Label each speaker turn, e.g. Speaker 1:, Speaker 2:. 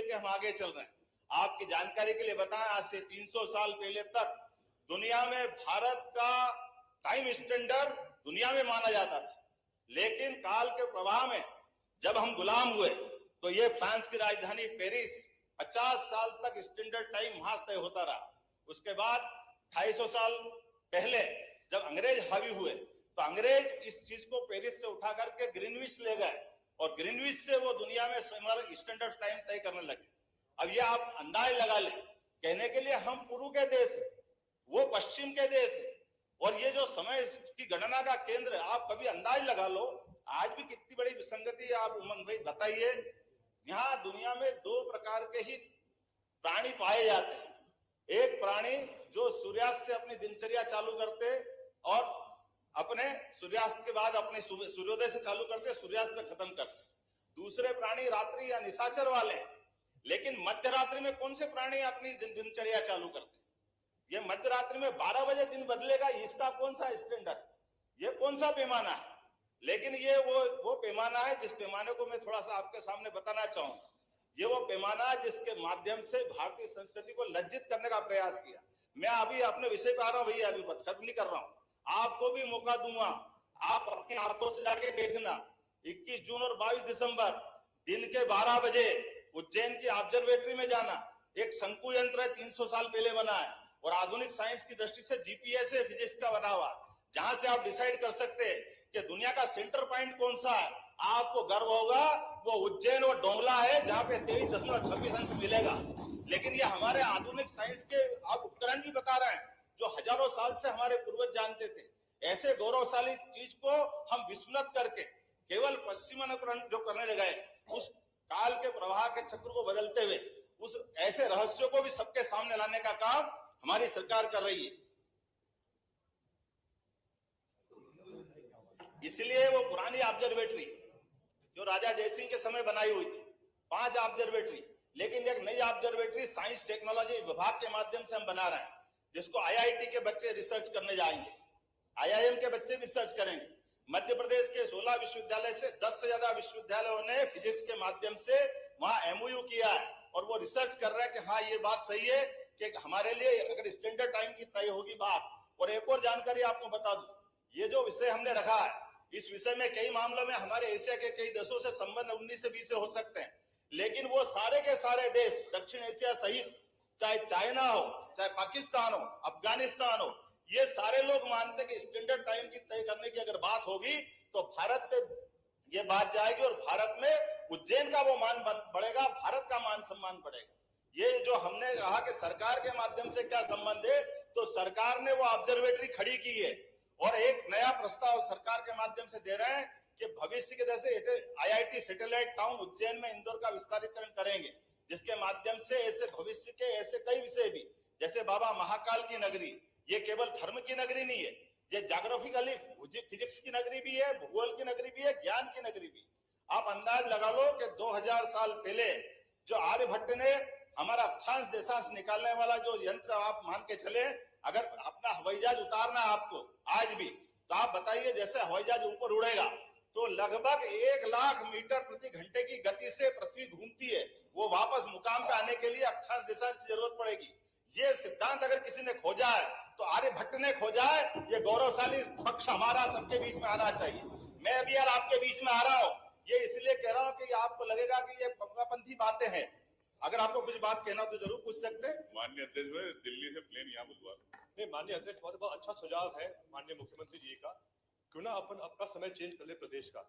Speaker 1: लेके हम आगे चल रहे हैं। आपकी जानकारी के लिए बताएं, आज से 300 साल पहले तक दुनिया में भारत का टाइम स्टैंडर्ड दुनिया में माना जाता था, लेकिन काल के प्रवाह में जब हम गुलाम हुए तो ये फ्रांस की राजधानी पेरिस 50 साल तक स्टैंडर्ड टाइम वहां तय होता रहा। उसके बाद 250 साल पहले जब अंग्रेज हावी हुए तो अंग्रेज इस चीज को पेरिस से उठा करके ग्रीनविच ले गए और ग्रीनविच से वो दुनिया में स्टैंडर्ड टाइम तय करने लगे। अब ये आप अंदाज लगा लें, कहने के लिए हम पूर्व के देश है, वो पश्चिम के देश है, और ये जो समय की गणना का केंद्र है, आप कभी अंदाज लगा लो आज भी कितनी बड़ी विसंगति है। आप उमंग भाई बताइए, यहाँ दुनिया में 2 प्रकार के ही प्राणी पाए जाते हैं। एक प्राणी जो सूर्यास्त से अपनी दिनचर्या चालू करते और अपने सूर्यास्त के बाद अपने सूर्योदय से चालू करते, सूर्यास्त में खत्म करते। दूसरे प्राणी रात्रि या निशाचर वाले हैं। लेकिन मध्य रात्रि में कौन से प्राणी अपनी दिनचर्या चालू करते? ये मध्य रात्रि में 12 बजे दिन बदलेगा, इसका कौन सा स्टैंडर्ड, ये कौन सा पैमाना है? लेकिन ये वो पैमाना है जिस पैमाने को मैं थोड़ा सा आपके सामने बताना चाहूंगा। ये वो पैमाना है जिसके माध्यम से भारतीय संस्कृति को लज्जित करने का प्रयास किया। मैं अभी अपने विषय पे आ रहा हूं भैया, अभी खत्म नहीं कर रहा हूं, आपको भी मौका दूंगा, आप अपनी आंखों से जाके देखना। 21 जून और 22 दिसंबर दिन के 12 बजे उज्जैन की ऑब्जर्वेटरी में जाना। एक शंकु यंत्र है, 300 साल पहले बना है और आधुनिक साइंस की दृष्टि से जीपीएस है, फिजिक्स का बना हुआ, जहां से आप डिसाइड कर सकते हैं कि दुनिया का सेंटर पॉइंट कौन सा है। आपको गर्व होगा वो उज्जैन और डोंगला है, जहां पे 23.26 अंश मिलेगा। लेकिन ये हमारे आधुनिक साइंस के आप उपकरण भी बता रहे हैं जो हजारों साल से हमारे पूर्वज जानते थे। ऐसे गौरवशाली चीज को हम विस्मृत करके केवल पश्चिमानुकरण जो करने लगे, उस काल के प्रवाह के चक्र को बदलते हुए उस ऐसे रहस्यों को भी सबके सामने लाने का काम हमारी सरकार कर रही है। इसलिए वो पुरानी ऑब्जर्वेटरी जो राजा जयसिंह के समय बनाई हुई थी, 5 ऑब्जर्वेटरी, लेकिन एक नई ऑब्जर्वेटरी साइंस टेक्नोलॉजी विभाग के माध्यम से हम बना रहे हैं, जिसको आईआईटी के बच्चे रिसर्च करने जाएंगे, आईआईएम के बच्चे रिसर्च करेंगे। मध्य प्रदेश के 16 विश्वविद्यालय से 10 से ज्यादा विश्वविद्यालयों ने फिजिक्स के माध्यम से वहां एमओयू किया है और वो रिसर्च कर रहे हैं कि हाँ ये बात सही है कि हमारे लिए अगर स्टैंडर्ड टाइम की तय होगी बात। और एक और जानकारी आपको बता दूं, ये जो विषय हमने रखा है, इस विषय में कई मामलों में हमारे एशिया के कई देशों से संबंध 19 से 20 से हो सकते हैं, लेकिन वो सारे के सारे देश दक्षिण एशिया सहित, चाहे चाइना हो, चाहे पाकिस्तान हो, अफगानिस्तान हो, ये सारे लोग मानते हैं कि स्टैंडर्ड टाइम की तय करने की अगर बात होगी तो भारत पे ये बात जाएगी और भारत में उज्जैन का वो मान बढ़ेगा, भारत का मान सम्मान बढ़ेगा। ये जो हमने कहा कि सरकार के माध्यम से क्या संबंध है, तो सरकार ने वो ऑब्जर्वेटरी खड़ी की है और एक नया प्रस्ताव सरकार के माध्यम से दे रहे हैं कि भविष्य के जैसे आईआईटी सैटेलाइट टाउन उज्जैन में इंदौर का विस्तारीकरण करेंगे, जिसके माध्यम से ऐसे भविष्य के ऐसे कई विषय भी, जैसे बाबा महाकाल की नगरी, ये केवल धर्म की नगरी नहीं है, ये ज्योग्राफिकली फिजिक्स की नगरी भी है, भूगोल की नगरी भी है, ज्ञान की नगरी भी। आप अंदाज लगा लो कि 2000 साल पहले जो आर्यभट्ट ने हमारा अक्षांश देशांश निकालने वाला जो यंत्र, आप मान के चले, अगर अपना हवाई जहाज उतारना है आपको आज भी, तो आप बताइए जैसे हवाई जहाज ऊपर उड़ेगा तो लगभग 1 लाख मीटर प्रति घंटे की गति से पृथ्वी घूमती है, वो वापस मुकाम पे आने के लिए अक्षांश देशांश की जरूरत पड़ेगी। ये सिद्धांत अगर किसी ने खोजा है तो आर्यभट्ट ने खोजा है। ये गौरवशाली पक्ष हमारा सबके बीच में आना चाहिए। मैं अभी यार आपके बीच में आ रहा हूँ, ये इसलिए कह रहा हूँ कि आपको लगेगा कि ये पंथी बातें हैं। अगर आपको कुछ बात कहना तो जरूर पूछ सकते हैं।
Speaker 2: माननीय अध्यक्ष, दिल्ली से प्लेन यहाँ बुलवा
Speaker 3: नहीं, माननीय अध्यक्ष, बहुत अच्छा सुझाव है माननीय मुख्यमंत्री जी का। क्यों ना अपन अपना समय चेंज कर ले प्रदेश का।